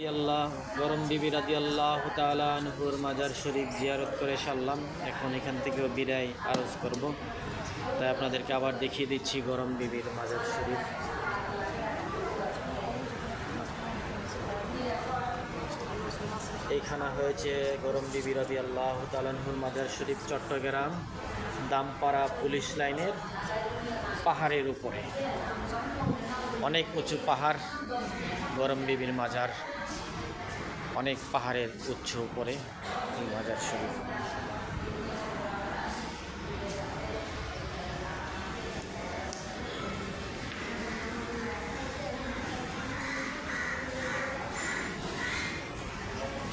আল্লাহ গরম বিবি রাদিয়াল্লাহু তাআলা আনহুর মাজার শরীফ জিয়ারত করে সারলাম। এখন এখান থেকেও বিদায় আরজ করব, তাই আপনাদেরকে আবার দেখিয়ে দিচ্ছি গরম বিবির মাজার শরীফ। এইখানে হয়েছে গরম বিবি রাদিয়াল্লাহু তাআলা আনহুর মাজার শরীফ, চট্টগ্রাম দামপাড়া পুলিশ লাইনের পাহাড়ের উপরে। অনেক উঁচু পাহাড় গরম বিবির মাজার, অনেক পাহাড়ের উচ্চ উপরে এই মাজার শরীফ।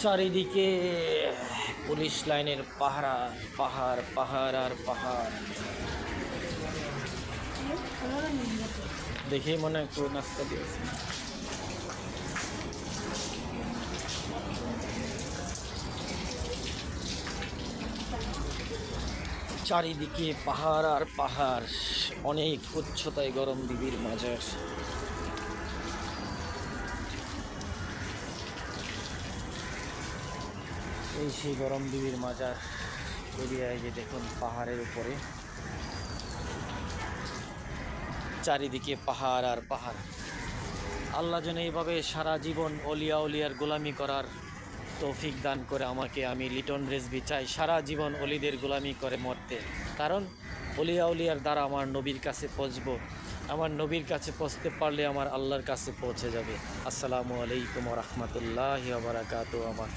চারিদিকে পুলিশ লাইনের পাহাড় পাহাড় পাহাড় আর পাহাড়। দেখেই মনে একটু নাস্তা দিয়েছে। চারিদিকে পাহাড় আর পাহাড়, অনেক উচ্চতায় গরম বিবির মাজার। এই সেই গরম বিবির মাজার এরিয়ায়, যে দেখুন পাহাড়ের উপরে চারিদিকে পাহাড় আর পাহাড়। আল্লাহ যেন এইভাবে সারা জীবন অলিয়া উলিয়ার গোলামি করার তৌফিক দান করে আমাকে। আমি লিটন রেজভী চাই সারা জীবন অলিদের গোলামি করে মরতে, কারণ অলিয়া উলিয়ার দ্বারা আমার নবীর কাছে পৌঁছবো। আমার নবীর কাছে পৌঁছতে পারলে আমার আল্লাহর কাছে পৌঁছে যাবে। আসসালামু আলাইকুম ওয়া রাহমাতুল্লাহি ওয়া বারাকাতুহু। আমার